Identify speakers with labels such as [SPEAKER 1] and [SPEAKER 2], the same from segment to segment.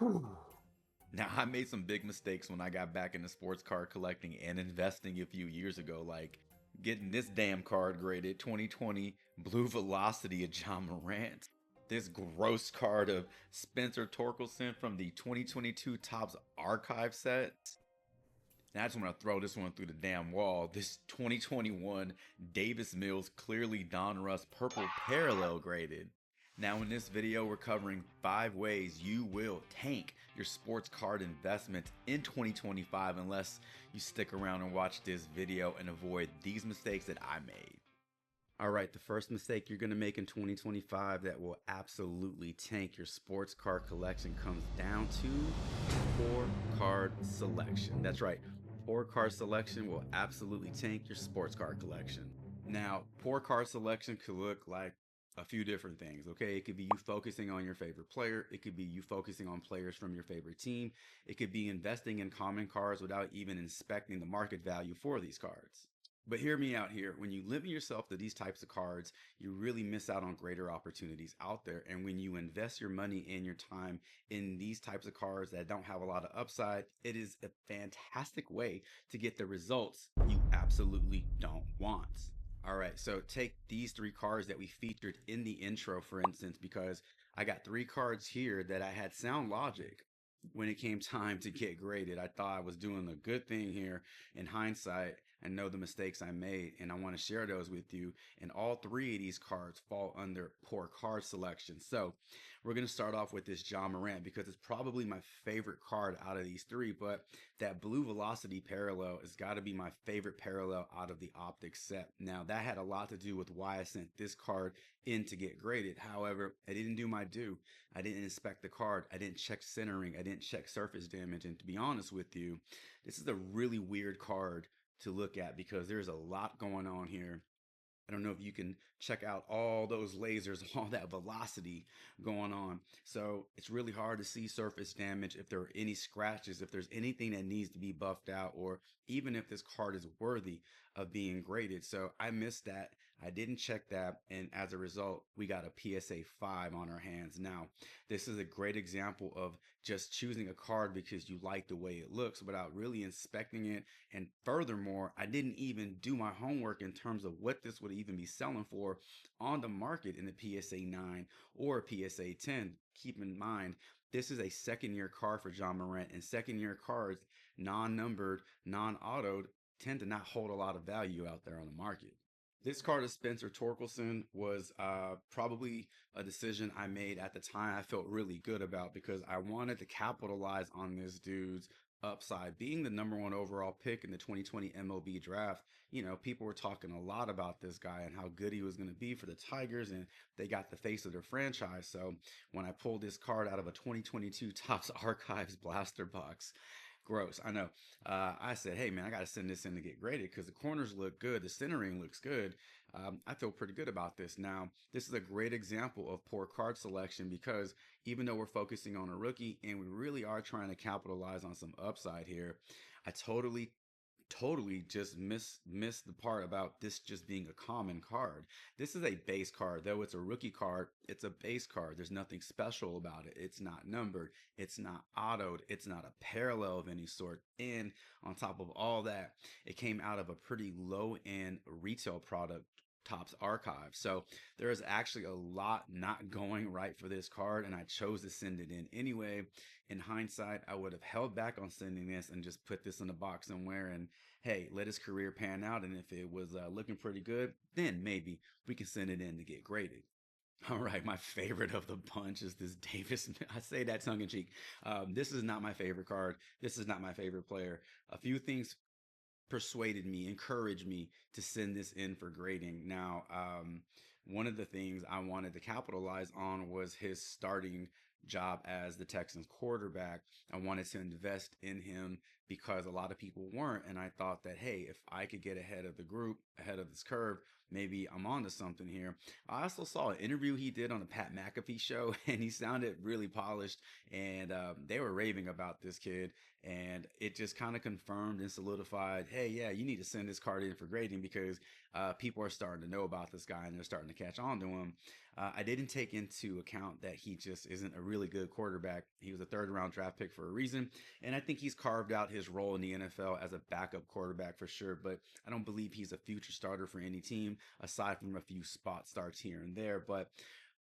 [SPEAKER 1] Now, I made some big mistakes when I got back into sports card collecting and investing a few years ago, like getting this damn card graded 2020 Blue Velocity of John Morant, this gross card of Spencer Torkelson from the 2022 Topps Archive set. And I just want to throw this one through the damn wall. This 2021 Davis Mills Clearly Donruss Purple Parallel graded. Now in this video, we're covering 5 ways you will tank your sports card investments in 2025 unless you stick around and watch this video and avoid these mistakes that I made. All right, the first mistake you're going to make in 2025 that will absolutely tank your sports card collection comes down to poor card selection. That's right, poor card selection will absolutely tank your sports card collection. Now, poor card selection could look like a few different things, okay? It could be you focusing on your favorite player. It could be you focusing on players from your favorite team. It could be investing in common cards without even inspecting the market value for these cards. But hear me out here. When you limit yourself to these types of cards, you really miss out on greater opportunities out there. And when you invest your money and your time in these types of cards that don't have a lot of upside, it is a fantastic way to get the results you absolutely don't want. All right, so take these 3 cards that we featured in the intro, for instance, because I got 3 cards here that I had sound logic when it came time to get graded. I thought I was doing a good thing here in hindsight. I know the mistakes I made, and I want to share those with you. And all 3 of these cards fall under poor card selection. So we're going to start off with this John Morant because it's probably my favorite card out of these 3. But that Blue Velocity parallel has got to be my favorite parallel out of the Optics set. Now, that had a lot to do with why I sent this card in to get graded. However, I didn't do my due. I didn't inspect the card. I didn't check centering. I didn't check surface damage. And to be honest with you, this is a really weird card to look at because there's a lot going on here. I don't know if you can check out all those lasers, all that velocity going on. So it's really hard to see surface damage, if there are any scratches, if there's anything that needs to be buffed out, or even if this card is worthy of being graded. So I missed that. I didn't check that. And as a result, we got a PSA 5 on our hands. Now, this is a great example of just choosing a card because you like the way it looks without really inspecting it. And furthermore, I didn't even do my homework in terms of what this would even be selling for on the market in the PSA 9 or PSA 10. Keep in mind, this is a second year card for John Morant, and second year cards, non-numbered, non-autoed, tend to not hold a lot of value out there on the market. This card of Spencer Torkelson was probably a decision I made at the time I felt really good about because I wanted to capitalize on this dude's upside. Being the #1 overall pick in the 2020 MLB draft, people were talking a lot about this guy and how good he was going to be for the Tigers, and they got the face of their franchise. So when I pulled this card out of a 2022 Topps Archives blaster box, gross, I know. I said, hey man, I got to send this in to get graded because the corners look good, the centering looks good. I feel pretty good about this. Now, this is a great example of poor card selection because even though we're focusing on a rookie and we really are trying to capitalize on some upside here, I totally just missed the part about this just being a common card. This is a base card. Though it's a rookie card, it's a base card. There's nothing special about it. It's not numbered, it's not autoed, it's not a parallel of any sort. And on top of all that, it came out of a pretty low end retail product, Topps Archive. So there is actually a lot not going right for this card, and I chose to send it in anyway. In hindsight, I would have held back on sending this and just put this in a box somewhere and hey, let his career pan out. And if it was looking pretty good, then maybe we can send it in to get graded. All right, my favorite of the bunch is this Davis. I say that tongue in cheek. This is not my favorite card. This is not my favorite player. A few things persuaded me, encouraged me to send this in for grading. Now, one of the things I wanted to capitalize on was his starting job as the Texans quarterback. I wanted to invest in him because a lot of people weren't. And I thought that, hey, if I could get ahead of the group, ahead of this curve, maybe I'm onto something here. I also saw an interview he did on the Pat McAfee show, and he sounded really polished, and they were raving about this kid, and it just kind of confirmed and solidified, hey, yeah, you need to send this card in for grading because people are starting to know about this guy and they're starting to catch on to him. I didn't take into account that he just isn't a really good quarterback. He was a third round draft pick for a reason. And I think he's carved out his role in the NFL as a backup quarterback for sure. But I don't believe he's a future starter for any team aside from a few spot starts here and there. But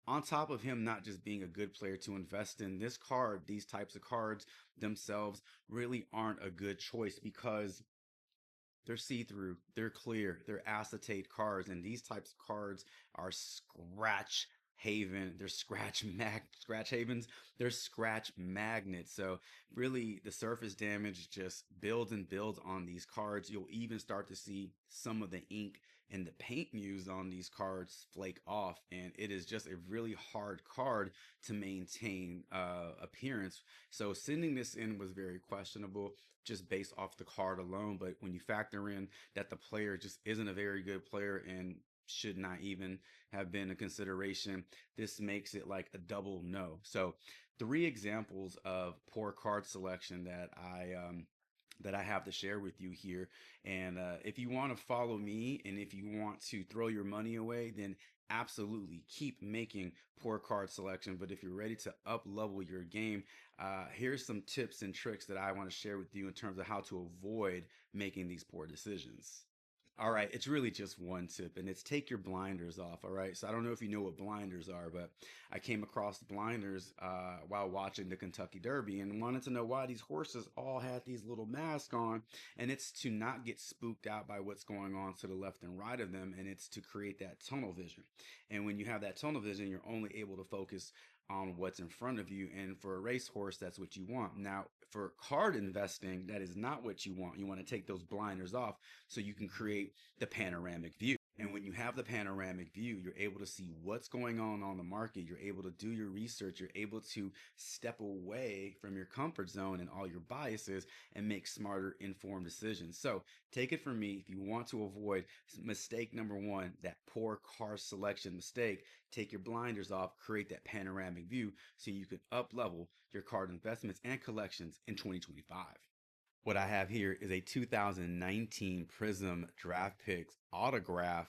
[SPEAKER 1] on top of him not just being a good player to invest in, this card, these types of cards themselves really aren't a good choice because they're see-through, they're clear, they're acetate cards, and these types of cards are scratch havens, they're scratch magnets. So really the surface damage just builds and builds on these cards. You'll even start to see some of the ink and the paint used on these cards flake off, and it is just a really hard card to maintain appearance. So sending this in was very questionable just based off the card alone. But when you factor in that the player just isn't a very good player and should not even have been a consideration, this makes it like a double no. So three examples of poor card selection that I have to share with you here. And if you want to follow me and if you want to throw your money away, then absolutely keep making poor card selection. But if you're ready to up level your game, here's some tips and tricks that I want to share with you in terms of how to avoid making these poor decisions. All right, it's really just one tip, and it's take your blinders off. All right, so I don't know if you know what blinders are, but I came across blinders while watching the Kentucky Derby and wanted to know why these horses all had these little masks on. And it's to not get spooked out by what's going on to the left and right of them, and it's to create that tunnel vision. And when you have that tunnel vision, you're only able to focus on what's in front of you. And for a racehorse, that's what you want. Now, for card investing, that is not what you want. You want to take those blinders off so you can create the panoramic view. And when you have the panoramic view, you're able to see what's going on the market. You're able to do your research. You're able to step away from your comfort zone and all your biases and make smarter, informed decisions. So take it from me. If you want to avoid mistake number one, that poor car selection mistake, take your blinders off, create that panoramic view so you can up level your card investments and collections in 2025. What I have here is a 2019 Prism Draft Picks autograph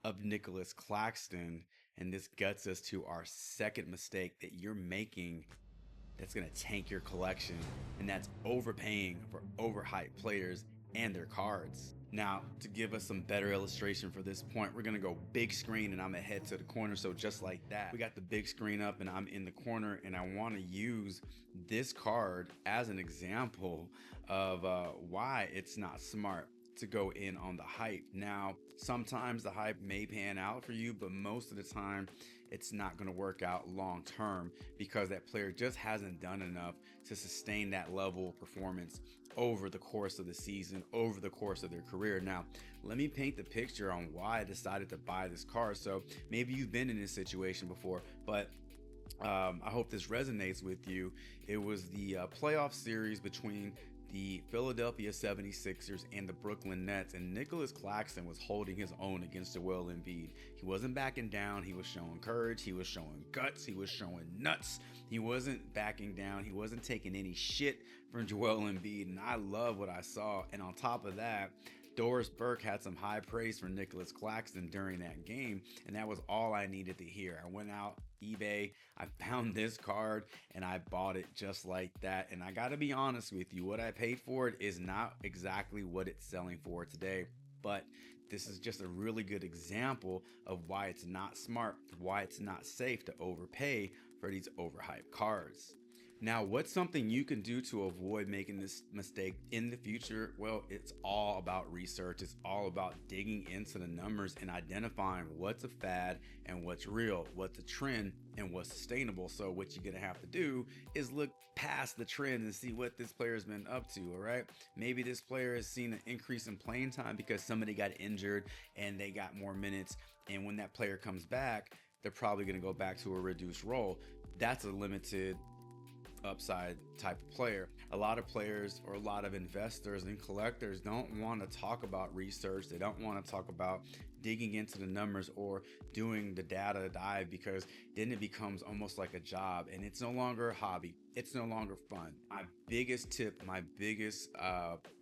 [SPEAKER 1] of Nicholas Claxton, and this gets us to our second mistake that you're making that's going to tank your collection, and that's overpaying for overhyped players and their cards. Now, to give us some better illustration for this point, we're going to go big screen and I'm going to head to the corner. So just like that, we got the big screen up and I'm in the corner, and I want to use this card as an example of why it's not smart to go in on the hype. Now, sometimes the hype may pan out for you, but most of the time it's not going to work out long term because that player just hasn't done enough to sustain that level of performance over the course of the season, over the course of their career. Now, let me paint the picture on why I decided to buy this card. So maybe you've been in this situation before, but I hope this resonates with you. It was the playoff series between the Philadelphia 76ers and the Brooklyn Nets, and Nicholas Claxton was holding his own against Joel Embiid. He wasn't backing down. He was showing courage. He was showing guts. He was showing nuts. He wasn't backing down. He wasn't taking any shit from Joel Embiid, and I love what I saw. And on top of that, Doris Burke had some high praise for Nicholas Claxton during that game, and that was all I needed to hear. I went out eBay, I found this card, and I bought it just like that. And I gotta be honest with you, what I paid for it is not exactly what it's selling for today, but this is just a really good example of why it's not smart, why it's not safe to overpay for these overhyped cards. Now, what's something you can do to avoid making this mistake in the future? Well, it's all about research. It's all about digging into the numbers and identifying what's a fad and what's real, what's a trend and what's sustainable. So what you're going to have to do is look past the trend and see what this player's been up to, all right? Maybe this player has seen an increase in playing time because somebody got injured and they got more minutes. And when that player comes back, they're probably going to go back to a reduced role. That's a limited upside type of player. A lot of players or a lot of investors and collectors don't want to talk about research. They don't want to talk about digging into the numbers or doing the data dive, because then it becomes almost like a job and it's no longer a hobby. It's no longer fun. My biggest tip, my biggest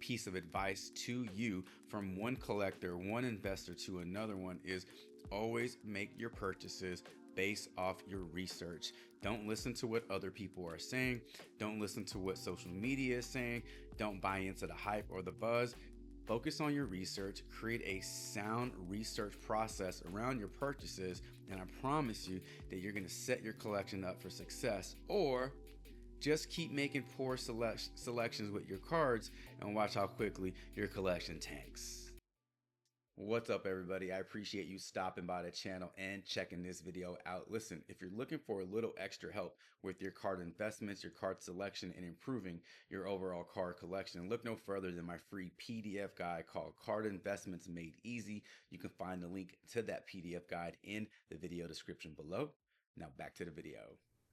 [SPEAKER 1] piece of advice to you from one collector, one investor to another one is always make your purchases based off your research. Don't listen to what other people are saying. Don't listen to what social media is saying. Don't buy into the hype or the buzz. Focus on your research, create a sound research process around your purchases, and I promise you that you're going to set your collection up for success. Or just keep making poor selections with your cards and watch how quickly your collection tanks. What's up, everybody? I appreciate you stopping by the channel and checking this video out. Listen, if you're looking for a little extra help with your card investments, your card selection, and improving your overall card collection, look no further than my free PDF guide called Card Investments Made Easy. You can find the link to that PDF guide in the video description below. Now back to the video.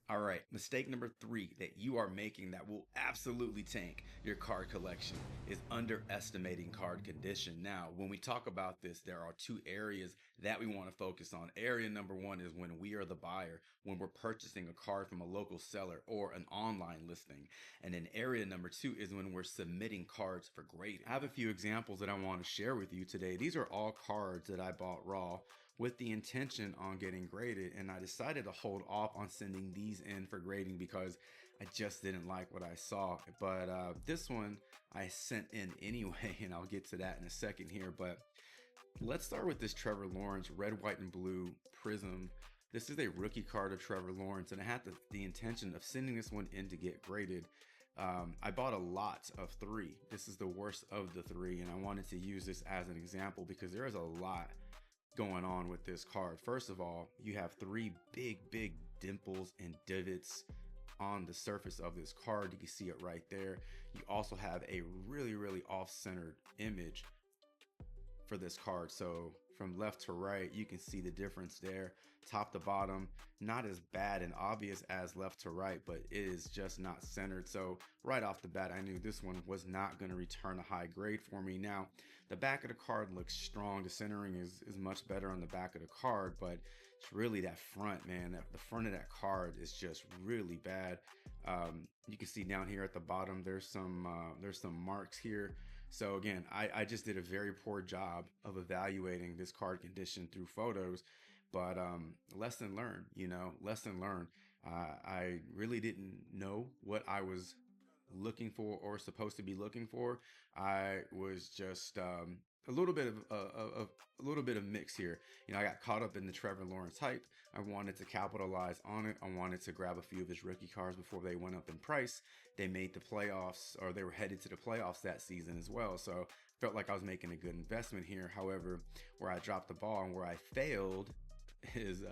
[SPEAKER 1] All right, mistake number 3 that you are making that will absolutely tank your card collection is underestimating card condition. Now, when we talk about this, there are 2 areas that we want to focus on. Area number 1 is when we are the buyer, when we're purchasing a card from a local seller or an online listing. And then area number 2 is when we're submitting cards for grading. I have a few examples that I want to share with you today. These are all cards that I bought raw with the intention on getting graded, and I decided to hold off on sending these in for grading because I just didn't like what I saw. But this one I sent in anyway, and I'll get to that in a second here. But let's start with this Trevor Lawrence red, white, and blue prism. This is a rookie card of Trevor Lawrence, and I had the intention of sending this one in to get graded. I bought a lot of 3. This is the worst of the 3, and I wanted to use this as an example because there is a lot going on with this card. First of all, you have 3 big dimples and divots on the surface of this card. You can see it right there. You also have a really off-centered image for this card. So from left to right, you can see the difference there. Top to bottom, not as bad and obvious as left to right, but it is just not centered. So right off the bat, I knew this one was not going to return a high grade for me. Now, the back of the card looks strong. The centering is much better on the back of the card, but it's really that front, man. The front of that card is just really bad. You can see down here at the bottom, there's some marks here. So again, I just did a very poor job of evaluating this card condition through photos, but lesson learned, lesson learned. I really didn't know what I was looking for or supposed to be looking for. I was just a little bit of mix here. I got caught up in the Trevor Lawrence hype. I wanted to capitalize on it. I wanted to grab a few of his rookie cards before they went up in price. They made the playoffs, or they were headed to the playoffs that season as well. So felt like I was making a good investment here. However, where I dropped the ball and where I failed is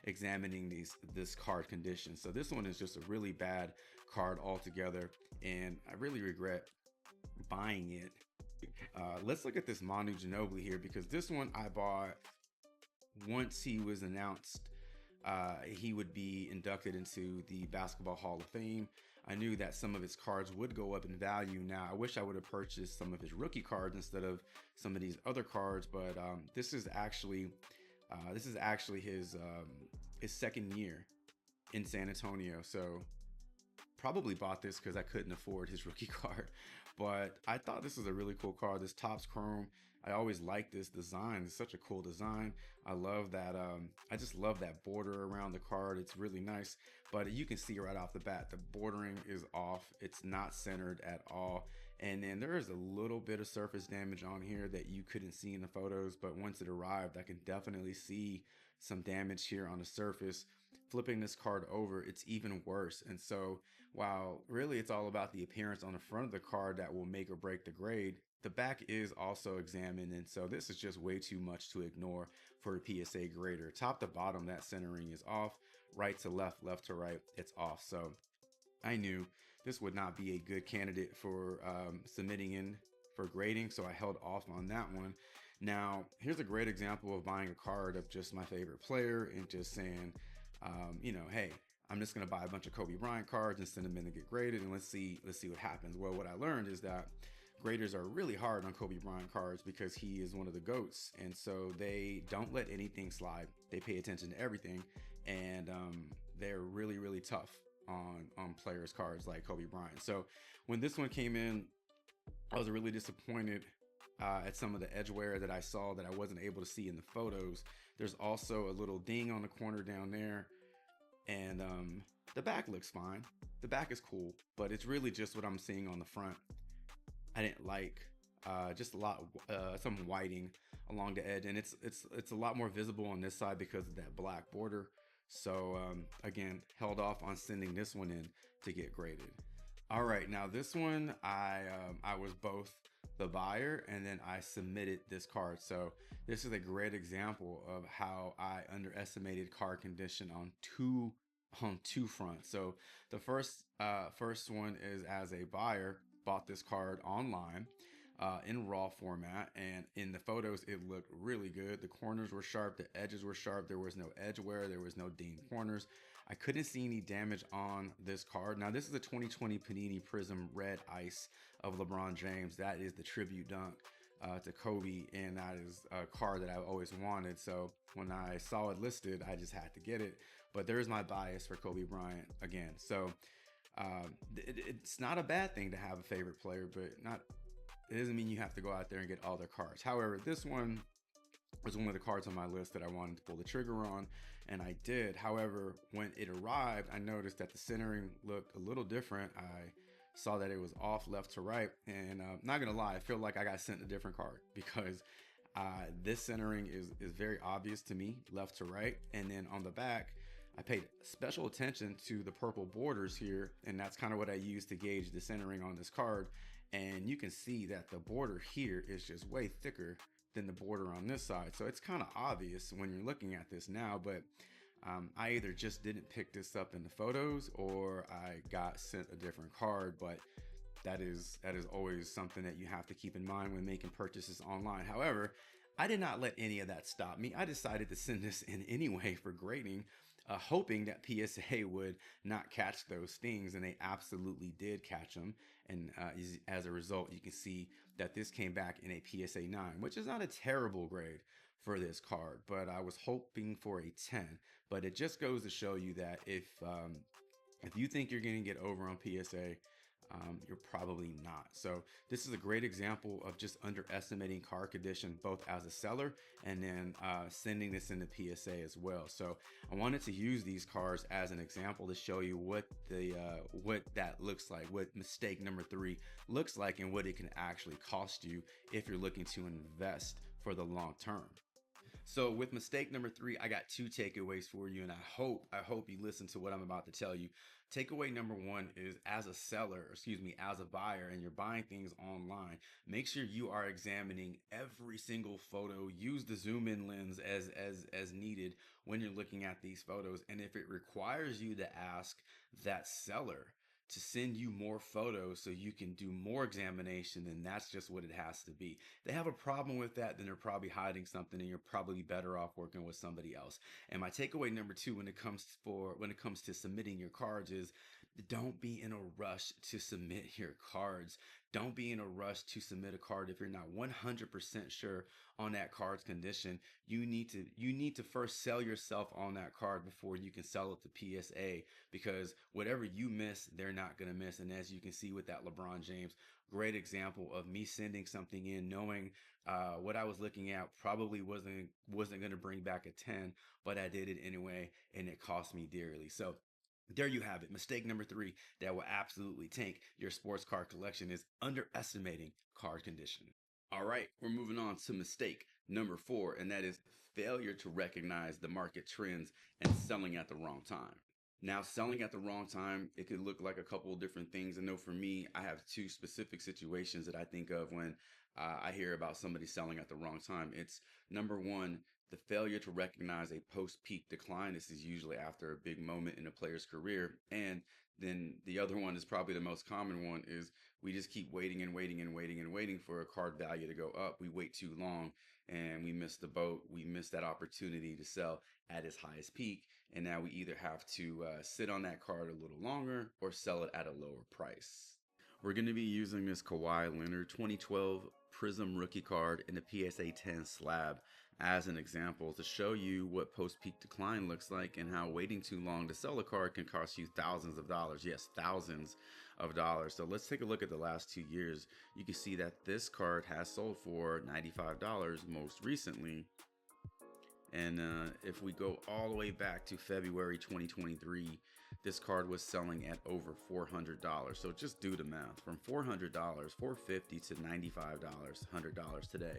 [SPEAKER 1] examining this card condition. So this one is just a really bad card altogether, and I really regret buying it. Let's look at this Manu Ginobili here, because this one I bought once he was announced he would be inducted into the Basketball Hall of Fame. I knew that some of his cards would go up in value. Now, I wish I would have purchased some of his rookie cards instead of some of these other cards, but this is actually his second year in San Antonio. So probably bought this because I couldn't afford his rookie card, but I thought this was a really cool card. This top's chrome. I always like this design. It's such a cool design. I love that. I just love that border around the card. It's really nice, but you can see right off the bat, the bordering is off. It's not centered at all. And then there is a little bit of surface damage on here that you couldn't see in the photos, but once it arrived, I can definitely see some damage here on the surface. Flipping this card over, it's even worse. And so while really it's all about the appearance on the front of the card that will make or break the grade, the back is also examined, and so this is just way too much to ignore for a PSA grader. Top to bottom, that centering is off. Right to left, left to right, it's off. So I knew this would not be a good candidate for submitting in for grading, so I held off on that one. Now, here's a great example of buying a card of just my favorite player and just saying, hey, I'm just gonna buy a bunch of Kobe Bryant cards and send them in to get graded, and let's see what happens. Well, what I learned is that
[SPEAKER 2] graders are really hard on Kobe Bryant cards because he is one of the GOATs. And so they don't let anything slide. They pay attention to everything. And they're really, really tough on players' cards like Kobe Bryant. So when this one came in, I was really disappointed at some of the edge wear that I saw that I wasn't able to see in the photos. There's also a little ding on the corner down there, and the back looks fine. The back is cool, but it's really just what I'm seeing on the front. I didn't like just a lot some whiting along the edge, and it's a lot more visible on this side because of that black border. So again, held off on sending this one in to get graded. All right, now this one I was both the buyer and then I submitted this card. So this is a great example of how I underestimated card condition on two fronts. So the first one is as a buyer, bought this card online in raw format, and in the photos it looked really good. The corners were sharp, the edges were sharp, there was no edge wear, there was no dinged corners. I couldn't see any damage on this card. Now this is a 2020 Panini Prism Red Ice of LeBron James. That is the tribute dunk to Kobe, and that is a card that I've always wanted. So when I saw it listed, I just had to get it. But there's my bias for Kobe Bryant again. So it's not a bad thing to have a favorite player, but not it doesn't mean you have to go out there and get all their cards. However, this one was one of the cards on my list that I wanted to pull the trigger on, and I did. However, when it arrived, I noticed that the centering looked a little different. I saw that it was off left to right, and not gonna lie, I feel like I got sent a different card because this centering is very obvious to me, left to right, and then on the back, I paid special attention to the purple borders here, and that's kind of what I used to gauge the centering on this card. And you can see that the border here is just way thicker than the border on this side. So it's kind of obvious when you're looking at this now, but I either just didn't pick this up in the photos or I got sent a different card. But that is always something that you have to keep in mind when making purchases online. However, I did not let any of that stop me. I decided to send this in anyway for grading, hoping that PSA would not catch those things, and they absolutely did catch them. And as a result, you can see that this came back in a PSA 9, which is not a terrible grade for this card, but I was hoping for a 10. But it just goes to show you that if you think you're going to get over on PSA, you're probably not. So this is a great example of just underestimating card condition, both as a seller and then sending this into PSA as well. So I wanted to use these cards as an example to show you what that looks like, what mistake number 3 looks like, and what it can actually cost you if you're looking to invest for the long term. So with mistake number 3, I got 2 takeaways for you, and I hope you listen to what I'm about to tell you. Takeaway number 1 is, as a seller, as a buyer, and you're buying things online, make sure you are examining every single photo. Use the zoom in lens as needed when you're looking at these photos. And if it requires you to ask that seller to send you more photos so you can do more examination, then that's just what it has to be. If they have a problem with that, then they're probably hiding something, and you're probably better off working with somebody else. And my takeaway number 2 when it comes to submitting your cards is, don't be in a rush to submit your cards. Don't be in a rush to submit a card if you're not 100% sure on that card's condition. You need to first sell yourself on that card before you can sell it to PSA, because whatever you miss, they're not going to miss. And as you can see with that LeBron James, great example of me sending something in knowing what I was looking at probably wasn't going to bring back a 10, but I did it anyway, and it cost me dearly. So there you have it. Mistake number 3 that will absolutely tank your sports card collection is underestimating card condition. All right, we're moving on to mistake number 4, and that is failure to recognize the market trends and selling at the wrong time. Now, selling at the wrong time, it could look like a couple of different things. I know for me, I have 2 specific situations that I think of when I hear about somebody selling at the wrong time. It's number 1, the failure to recognize a post-peak decline. This is usually after a big moment in a player's career. And then the other one is probably the most common one, is we just keep waiting and waiting and waiting and waiting for a card value to go up. We wait too long and we miss the boat. We miss that opportunity to sell at its highest peak. And now we either have to sit on that card a little longer or sell it at a lower price. We're going to be using this Kawhi Leonard 2012 Prism rookie card in the PSA 10 slab as an example to show you what post-peak decline looks like and how waiting too long to sell a card can cost you thousands of dollars. Yes, thousands of dollars. So let's take a look at the last 2 years. You can see that this card has sold for $95 most recently. And if we go all the way back to February 2023, this card was selling at over $400. So just do the math from $400, $450 to $95, $100 today.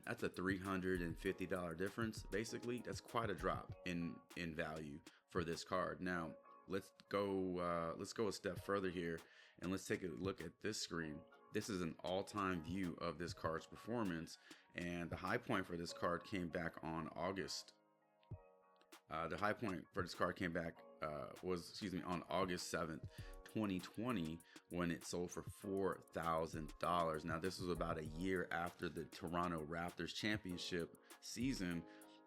[SPEAKER 2] That's a $350 difference. Basically, that's quite a drop in value for this card. Now let's go a step further here, and let's take a look at this screen. This is an all-time view of this card's performance, and the high point for this card came back on August. The high point for this card came back was on August 7th, 2020, when it sold for $4,000. Now this was about a year after the Toronto Raptors championship season,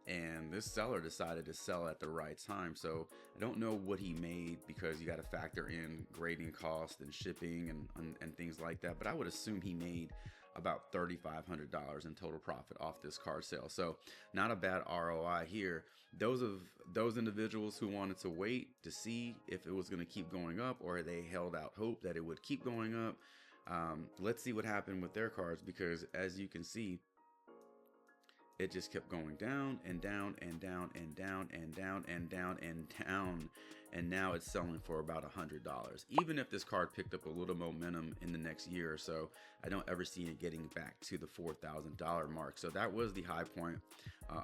[SPEAKER 2] and this seller decided to sell at the right time. So I don't know what he made, because you got to factor in grading cost and shipping and things like that, but I would assume he made about $3,500 in total profit off this card sale. So not a bad ROI here. Those individuals who wanted to wait to see if it was going to keep going up, or they held out hope that it would keep going up, let's see what happened with their cards, because as you can see, it just kept going down and down and down and down and down and down and down. And now it's selling for about $100. Even if this card picked up a little momentum in the next year or so, I don't ever see it getting back to the $4,000 mark. So that was the high point.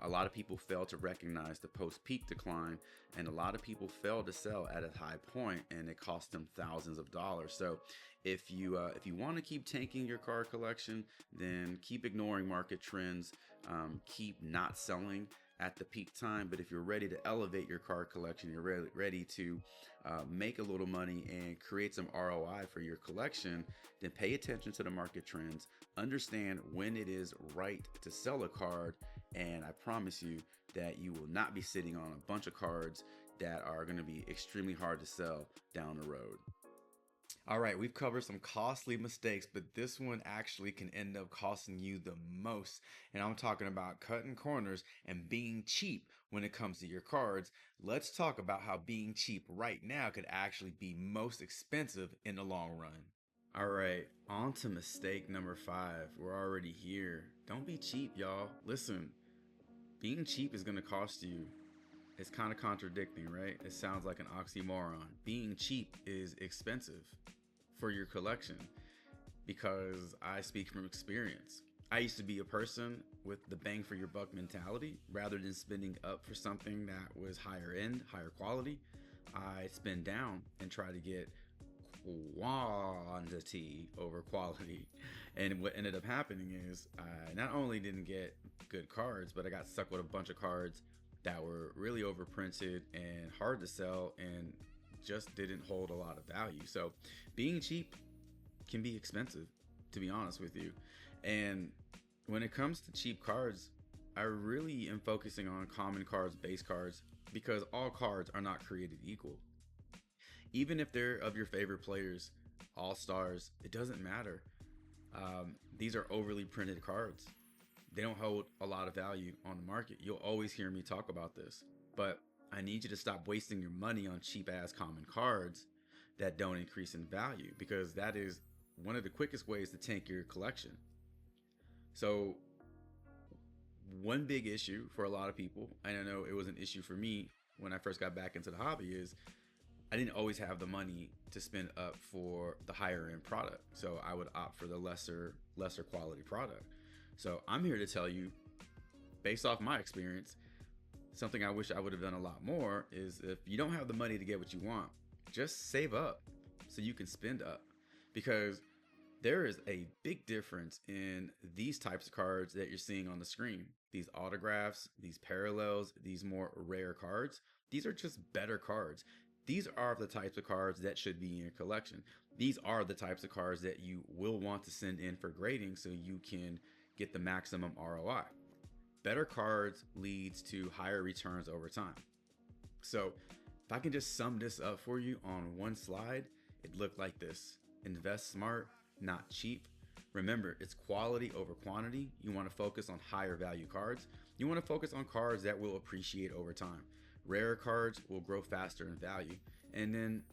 [SPEAKER 2] A lot of people failed to recognize the post-peak decline, and a lot of people failed to sell at a high point, and it cost them thousands of dollars. So if you want to keep tanking your card collection, then keep ignoring market trends, keep not selling at the peak time. But if you're ready to elevate your card collection, you're ready to make a little money and create some ROI for your collection, then pay attention to the market trends, understand when it is right to sell a card, and I promise you that you will not be sitting on a bunch of cards that are going to be extremely hard to sell down the road. All right, we've covered some costly mistakes, but this one actually can end up costing you the most. And I'm talking about cutting corners and being cheap when it comes to your cards. Let's talk about how being cheap right now could actually be most expensive in the long run. All right, on to mistake number 5. We're already here. Don't be cheap, y'all. Listen, being cheap is going to cost you. It's kind of contradicting, right? It sounds like an oxymoron. Being cheap is expensive for your collection, because I speak from experience. I used to be a person with the bang for your buck mentality. Rather than spending up for something that was higher end, higher quality, I spend down and try to get quantity over quality. And what ended up happening is I not only didn't get good cards, but I got stuck with a bunch of cards that were really overprinted and hard to sell and just didn't hold a lot of value. So being cheap can be expensive, to be honest with you. And when it comes to cheap cards, I really am focusing on common cards, base cards, because all cards are not created equal. Even if they're of your favorite players, all stars, it doesn't matter. These are overly printed cards. They don't hold a lot of value on the market. You'll always hear me talk about this, but I need you to stop wasting your money on cheap ass common cards that don't increase in value, because that is one of the quickest ways to tank your collection. So one big issue for a lot of people, and I know it was an issue for me when I first got back into the hobby, is I didn't always have the money to spend up for the higher end product. So I would opt for the lesser quality product. So I'm here to tell you, based off my experience, something I wish I would have done a lot more is, if you don't have the money to get what you want, just save up so you can spend up. Because there is a big difference in these types of cards that you're seeing on the screen. These autographs, these parallels, these more rare cards, these are just better cards. These are the types of cards that should be in your collection. These are the types of cards that you will want to send in for grading so you can get the maximum ROI. Better cards leads to higher returns over time. So if I can just sum this up for you on one slide, it looked like this.
[SPEAKER 1] Invest smart, not cheap. Remember, it's quality over quantity. You want to focus on higher value cards. You want to focus on cards that will appreciate over time. Rarer cards will grow faster in value. And then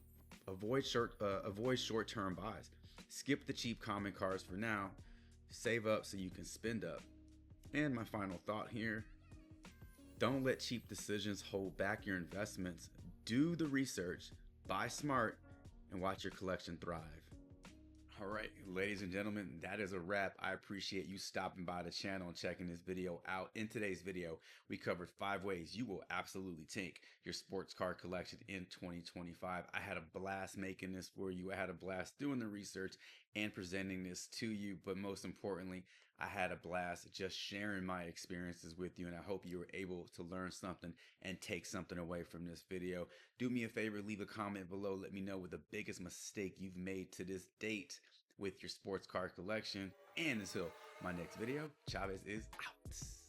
[SPEAKER 1] avoid short-term buys. Skip the cheap common cards for now. Save up so you can spend up. And my final thought here, don't let cheap decisions hold back your investments. Do the research, buy smart, and watch your collection thrive. All right, ladies and gentlemen, that is a wrap. I appreciate you stopping by the channel and checking this video out. In today's video, we covered 5 ways you will absolutely take your sports card collection in 2025. I had a blast making this for you. I had a blast doing the research and presenting this to you. But most importantly, I had a blast just sharing my experiences with you. And I hope you were able to learn something and take something away from this video. Do me a favor, leave a comment below. Let me know what the biggest mistake you've made to this date with your sports card collection. And until my next video, Chavez is out.